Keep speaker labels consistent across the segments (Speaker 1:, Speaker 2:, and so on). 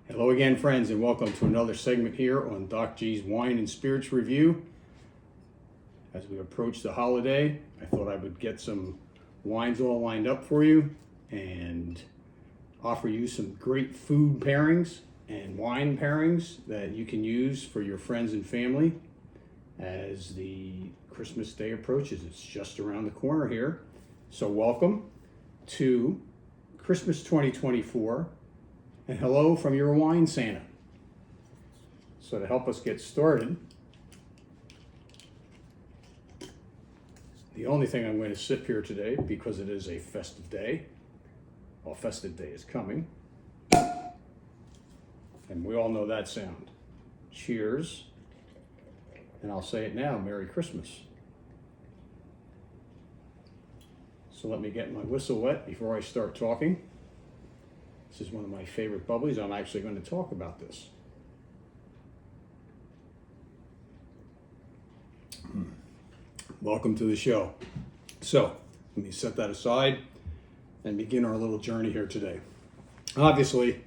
Speaker 1: Hello again, friends, and welcome to another segment here on Doc G's Wine and Spirits Review. As we approach the holiday, I thought I would get some wines all lined up for you and offer you some great food pairings and wine pairings that you can use for your friends and family as the Christmas day approaches. It's just around the corner here. So welcome to Christmas 2024. And hello from your wine Santa. So to help us get started, the only thing I'm going to sip here today, because it is a festive day, well, festive day is coming, and we all know that sound. Cheers, and I'll say it now, Merry Christmas. So let me get my whistle wet before I start talking. This is one of my favorite bubblies. I'm actually going to talk about this. Welcome to the show. So, let me set that aside and begin our little journey here today. Obviously,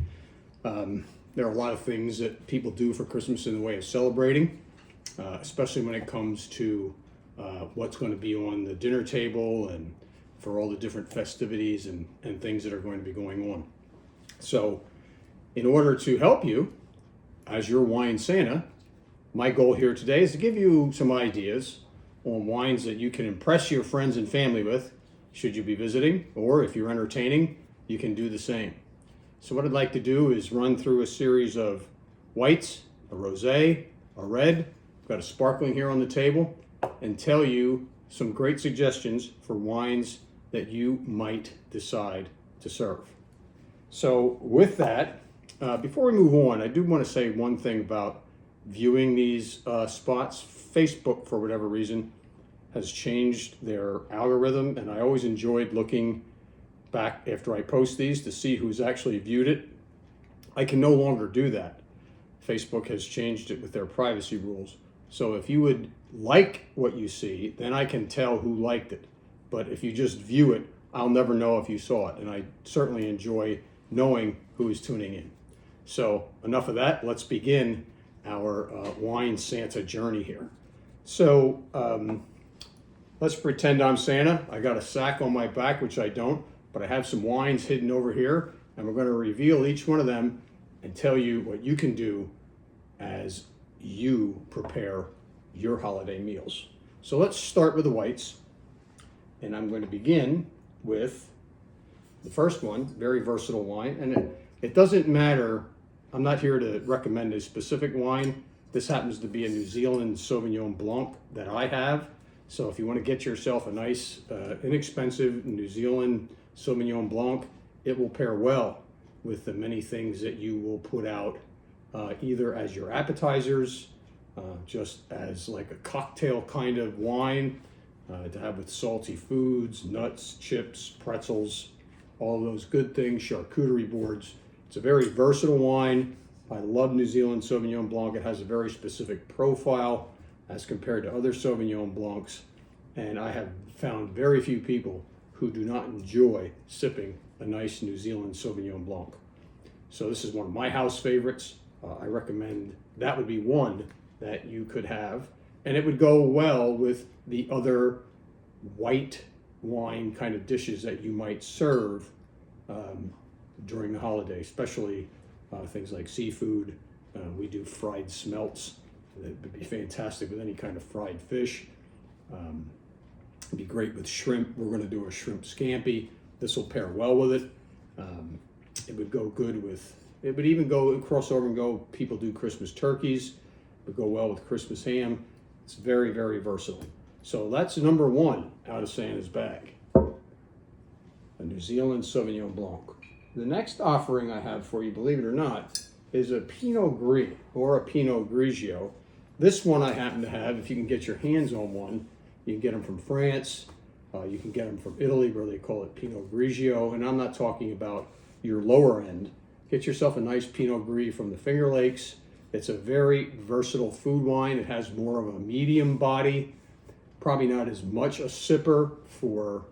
Speaker 1: there are a lot of things that people do for Christmas in the way of celebrating, especially when it comes to what's going to be on the dinner table and for all the different festivities and things that are going to be going on. So, in order to help you as your wine Santa, my goal here today is to give you some ideas on wines that you can impress your friends and family with, should you be visiting, or if you're entertaining, you can do the same. So what I'd like to do is run through a series of whites, a rosé, a red, I've got a sparkling here on the table, and tell you some great suggestions for wines that you might decide to serve. So with that, before we move on, I do want to say one thing about viewing these spots. Facebook, for whatever reason, has changed their algorithm, and I always enjoyed looking back after I post these to see who's actually viewed it. I can no longer do that. Facebook has changed it with their privacy rules. So if you would like what you see, then I can tell who liked it. But if you just view it, I'll never know if you saw it, and I certainly enjoy knowing who is tuning in. So enough of that, let's begin our wine Santa journey here. So let's pretend I'm Santa. I got a sack on my back, which I don't, but I have some wines hidden over here, and we're going to reveal each one of them and tell you what you can do as you prepare your holiday meals. So let's start with the whites, and I'm going to begin with the first one, very versatile wine, and it doesn't matter. I'm not here to recommend a specific wine. This happens to be a New Zealand Sauvignon Blanc that I have. So if you want to get yourself a nice, inexpensive New Zealand Sauvignon Blanc, it will pair well with the many things that you will put out either as your appetizers, just as like a cocktail kind of wine to have with salty foods, nuts, chips, pretzels, all those good things, charcuterie boards. It's a very versatile wine. I love New Zealand Sauvignon Blanc. It has a very specific profile as compared to other Sauvignon Blancs. And I have found very few people who do not enjoy sipping a nice New Zealand Sauvignon Blanc. So this is one of my house favorites. I recommend that would be one that you could have. And it would go well with the other white wine kind of dishes that you might serve during the holiday, especially things like seafood. We do fried smelts. That would be fantastic with any kind of fried fish. It'd be great with shrimp. We're going to do a shrimp scampi. This will pair well with it. It would go good with, it would even go cross over and go, people do Christmas turkeys. It would go well with Christmas ham. It's very, very versatile. So that's number one out of Santa's bag, a New Zealand Sauvignon Blanc. The next offering I have for you, believe it or not, is a Pinot Gris or a Pinot Grigio. This one I happen to have. If you can get your hands on one, you can get them from France. You can get them from Italy, where they call it Pinot Grigio. And I'm not talking about your lower end. Get yourself a nice Pinot Gris from the Finger Lakes. It's a very versatile food wine. It has more of a medium body. Probably not as much a sipper for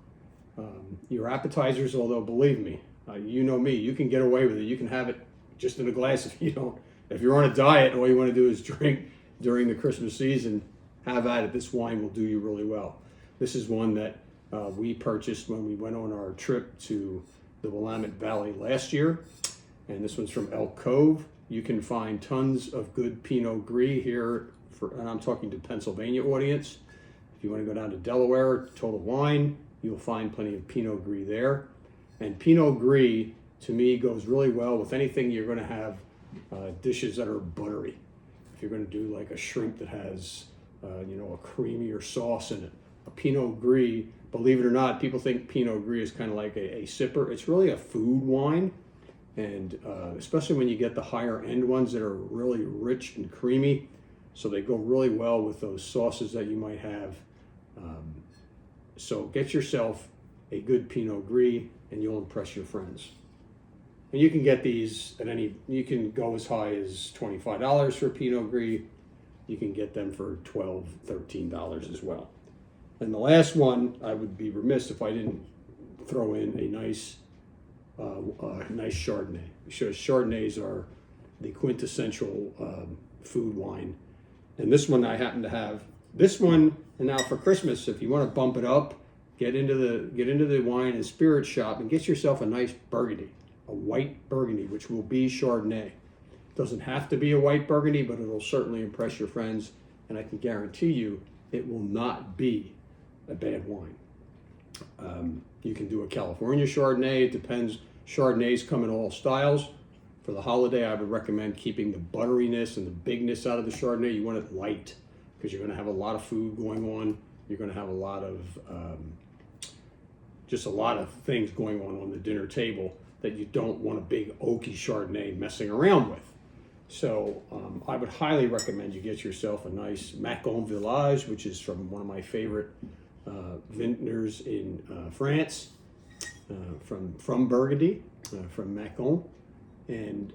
Speaker 1: your appetizers, although believe me, you know me, you can get away with it. You can have it just in a glass. If you're on a diet, all you want to do is drink during the Christmas season, have at it. This wine will do you really well. This is one that we purchased when we went on our trip to the Willamette Valley last year. And this one's from Elk Cove. You can find tons of good Pinot Gris here, and I'm talking to Pennsylvania audience. If you want to go down to Delaware, Total Wine, you'll find plenty of Pinot Gris there. And Pinot Gris, to me, goes really well with anything you're going to have dishes that are buttery. If you're going to do like a shrimp that has, a creamier sauce in it. A Pinot Gris, believe it or not, people think Pinot Gris is kind of like a sipper. It's really a food wine. And especially when you get the higher end ones that are really rich and creamy. So they go really well with those sauces that you might have. So get yourself a good Pinot Gris and you'll impress your friends. And you can get these you can go as high as $25 for Pinot Gris. You can get them for $12, $13 as well. And the last one, I would be remiss if I didn't throw in a nice Chardonnay. Because Chardonnays are the quintessential food wine. And this one I happen to have. This one, and now for Christmas, if you want to bump it up, get into the wine and spirit shop and get yourself a nice Burgundy, a white Burgundy, which will be Chardonnay. Doesn't have to be a white Burgundy, but it'll certainly impress your friends. And I can guarantee you, it will not be a bad wine. You can do a California Chardonnay. It depends. Chardonnays come in all styles. For the holiday, I would recommend keeping the butteriness and the bigness out of the Chardonnay. You want it light because you're going to have a lot of food going on. You're going to have a lot of just a lot of things going on the dinner table that you don't want a big oaky Chardonnay messing around with. So I would highly recommend you get yourself a nice Macon Village, which is from one of my favorite vintners in France, from Burgundy, from Macon. And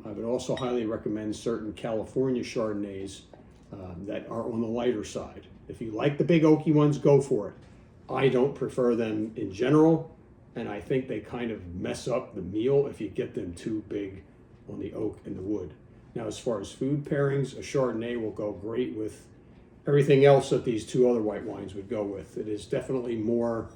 Speaker 1: I would also highly recommend certain California Chardonnays that are on the lighter side. If you like the big oaky ones, go for it. I don't prefer them in general, and I think they kind of mess up the meal if you get them too big on the oak and the wood. Now, as far as food pairings, a Chardonnay will go great with everything else that these two other white wines would go with. It is definitely more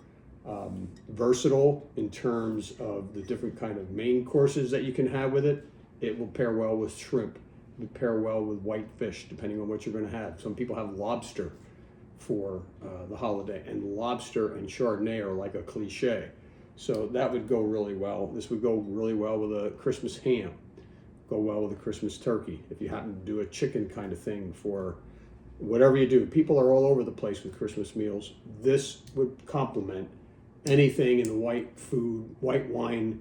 Speaker 1: versatile in terms of the different kind of main courses that you can have with it. It will pair well with shrimp. It will pair well with white fish, depending on what you're going to have. Some people have lobster for the holiday, and lobster and Chardonnay are like a cliche. So that would go really well. This would go really well with a Christmas ham, go well with a Christmas turkey. If you happen to do a chicken kind of thing for whatever you do, people are all over the place with Christmas meals. This would complement anything in the white wine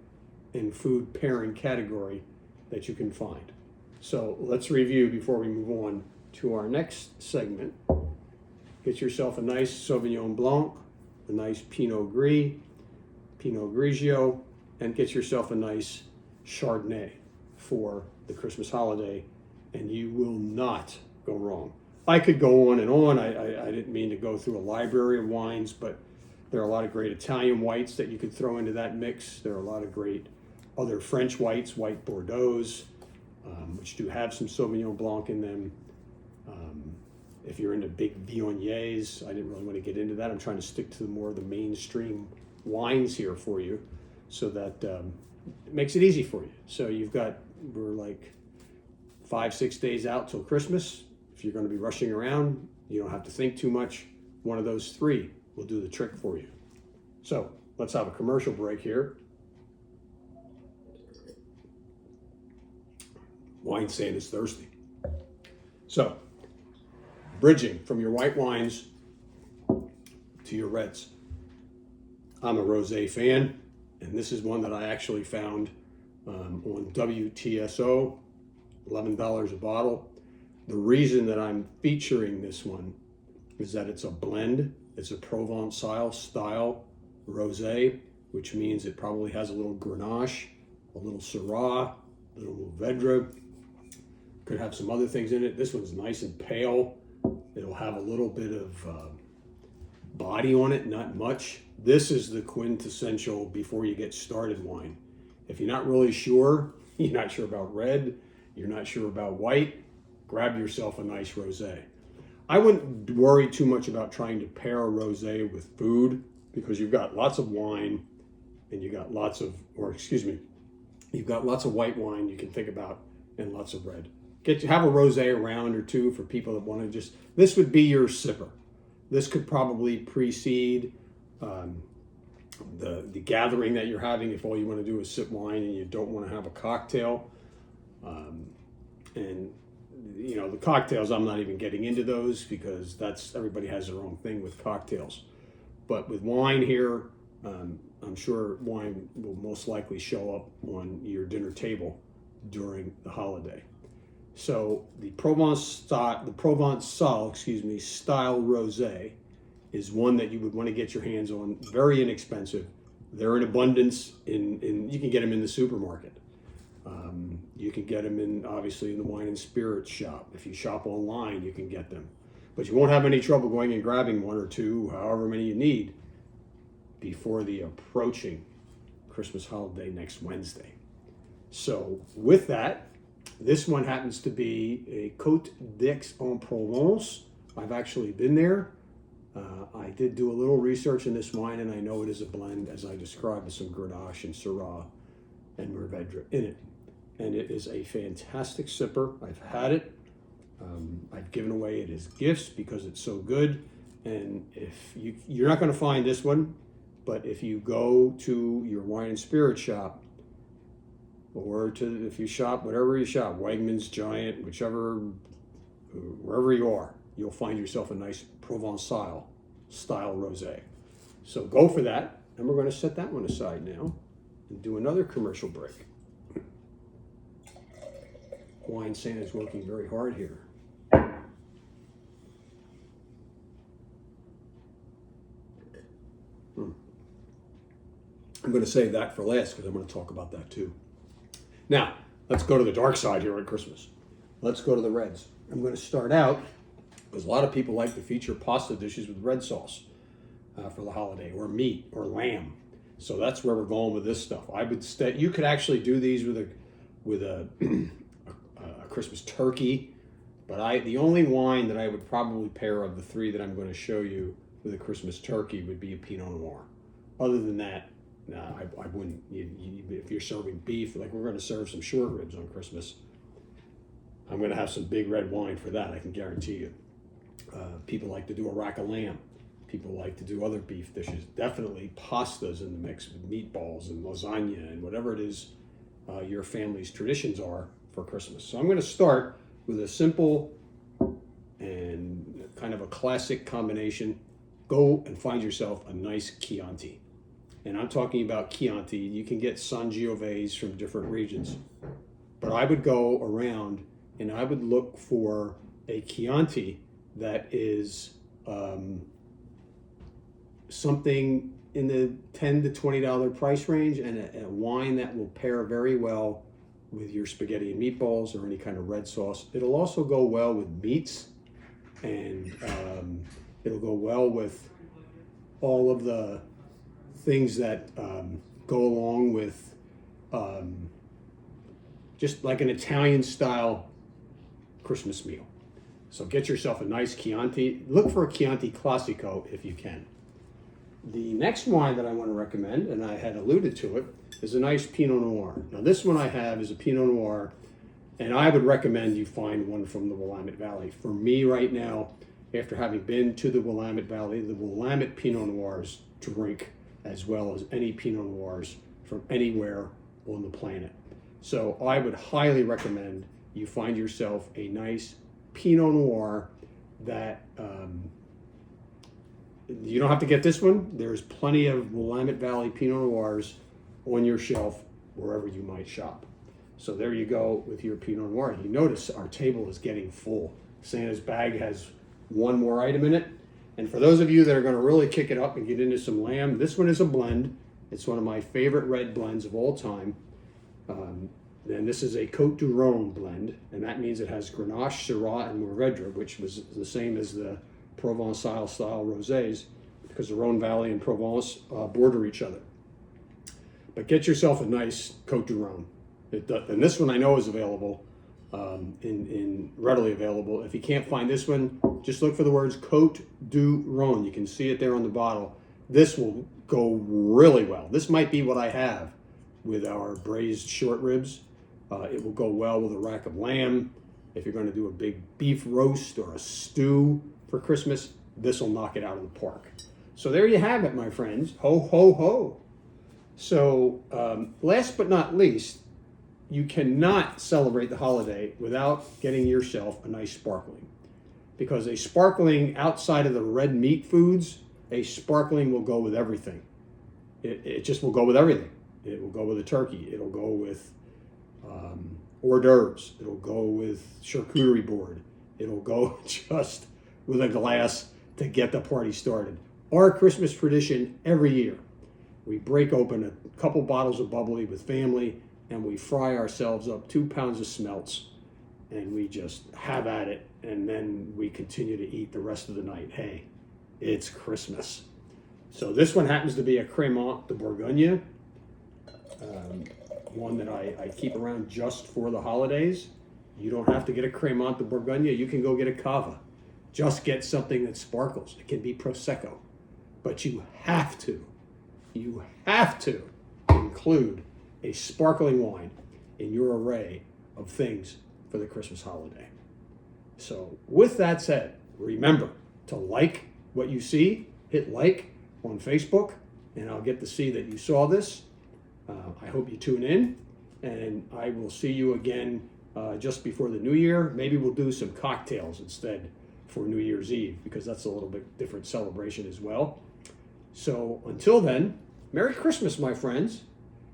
Speaker 1: and food pairing category that you can find. So let's review before we move on to our next segment. Get yourself a nice Sauvignon Blanc, a nice Pinot Gris, Pinot Grigio, and get yourself a nice Chardonnay for the Christmas holiday, and you will not go wrong. I could go on and on. I didn't mean to go through a library of wines, but there are a lot of great Italian whites that you could throw into that mix. There are a lot of great other French whites, white Bordeaux's, which do have some Sauvignon Blanc in them. If you're into big Viogniers, I didn't really want to get into that. I'm trying to stick to more of the mainstream wines here for you so that it makes it easy for you. So we're like 5-6 days out till Christmas. If you're going to be rushing around, you don't have to think too much. One of those three will do the trick for you. So let's have a commercial break here. Wine's saying it's thirsty. So, bridging from your white wines to your reds. I'm a rosé fan, and this is one that I actually found on WTSO, $11 a bottle. The reason that I'm featuring this one is that it's a blend. It's a Provençal style rosé, which means it probably has a little Grenache, a little Syrah, a little Mourvedre. Could have some other things in it. This one's nice and pale. It'll have a little bit of body on it, not much. This is the quintessential before you get started wine. If you're not really sure, you're not sure about red, you're not sure about white, grab yourself a nice rosé. I wouldn't worry too much about trying to pair a rosé with food, because you've got lots of wine and you've got lots of, you've got lots of white wine you can think about and lots of red. Have a rosé around or two for people that want to this would be your sipper. This could probably precede the gathering that you're having if all you want to do is sip wine and you don't want to have a cocktail. And the cocktails, I'm not even getting into those, because everybody has their own thing with cocktails. But with wine here, I'm sure wine will most likely show up on your dinner table during the holiday. So the Provençal style rosé is one that you would want to get your hands on. Very inexpensive. They're in abundance. You can get them in the supermarket. You can get them obviously in the wine and spirits shop. If you shop online, you can get them. But you won't have any trouble going and grabbing one or two, however many you need, before the approaching Christmas holiday next Wednesday. So with that, this one happens to be a Côte d'Aix-en-Provence. I've actually been there. I did do a little research in this wine, and I know it is a blend, as I described, with some Grenache and Syrah and Mourvedre in it. And it is a fantastic sipper. I've had it. I've given away it as gifts because it's so good. And if you're not going to find this one, but if you go to your wine and spirit shop, or if you shop, whatever you shop, Wegmans, Giant, wherever you are, you'll find yourself a nice Provençal style rosé. So go for that, and we're going to set that one aside now and do another commercial break. Wine Santa's working very hard here. I'm going to save that for last because I'm going to talk about that too. Now, let's go to the dark side here at Christmas. Let's go to the reds. I'm going to start out, because a lot of people like to feature pasta dishes with red sauce for the holiday, or meat, or lamb. So that's where we're going with this stuff. You could actually do these with a Christmas turkey, but the only wine that I would probably pair of the three that I'm going to show you with a Christmas turkey would be a Pinot Noir. Other than that, no, I wouldn't. If you're serving beef, like we're going to serve some short ribs on Christmas, I'm going to have some big red wine for that, I can guarantee you. People like to do a rack of lamb. People like to do other beef dishes. Definitely pastas in the mix with meatballs and lasagna and whatever it is your family's traditions are for Christmas. So I'm going to start with a simple and kind of a classic combination. Go and find yourself a nice Chianti. And I'm talking about Chianti. You can get Sangioves from different regions. But I would go around and I would look for a Chianti that is something in the $10 to $20 price range, and a wine that will pair very well with your spaghetti and meatballs or any kind of red sauce. It'll also go well with meats, and it'll go well with all of the things that go along with just like an Italian style Christmas meal. So get yourself a nice Chianti. Look for a Chianti Classico if you can. The next wine that I want to recommend, and I had alluded to it, is a nice Pinot Noir. Now this one I have is a Pinot Noir, and I would recommend you find one from the Willamette Valley. For me right now, after having been to the Willamette Valley, the Willamette Pinot Noirs drink as well as any Pinot Noirs from anywhere on the planet. So I would highly recommend you find yourself a nice Pinot Noir that you don't have to get this one. There's plenty of Willamette Valley Pinot Noirs on your shelf wherever you might shop. So there you go with your Pinot Noir. You notice our table is getting full. Santa's bag has one more item in it. And for those of you that are going to really kick it up and get into some lamb, this one is a blend. It's one of my favorite red blends of all time. And this is a Côte du Rhône blend, and that means it has Grenache, Syrah, and Mourvedre, which was the same as the Provençal style rosés, because the Rhône Valley and Provence border each other. But get yourself a nice Côte du Rhône. And this one I know is available, in readily available. If you can't find this one, just look for the words Côte du Rhône. You can see it there on the bottle. This will go really well. This might be what I have with our braised short ribs. It will go well with a rack of lamb. If you're going to do a big beef roast or a stew for Christmas, this will knock it out of the park. So there you have it, my friends. Ho, ho, ho. So last but not least, you cannot celebrate the holiday without getting yourself a nice sparkling. Because a sparkling, outside of the red meat foods, a sparkling will go with everything. It just will go with everything. It will go with a turkey. It'll go with hors d'oeuvres. It'll go with charcuterie board. It'll go just with a glass to get the party started. Our Christmas tradition every year, we break open a couple bottles of bubbly with family, and we fry ourselves up 2 pounds of smelts, and we just have at it, and then we continue to eat the rest of the night. Hey, it's Christmas. So this one happens to be a Crémant de Bourgogne, one that I keep around just for the holidays. You don't have to get a Crémant de Bourgogne. You can go get a cava. Just get something that sparkles. It can be Prosecco. But you have to include a sparkling wine in your array of things for the Christmas holiday. So with that said, remember to like what you see. Hit like on Facebook, and I'll get to see that you saw this. I hope you tune in, and I will see you again just before the New Year. Maybe we'll do some cocktails instead for New Year's Eve, because that's a little bit different celebration as well. So until then, Merry Christmas, my friends.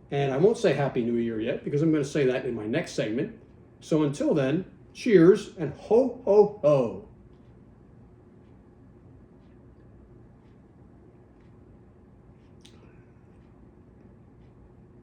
Speaker 1: And I won't say Happy New Year yet, because I'm going to say that in my next segment. So until then, cheers and ho, ho, ho.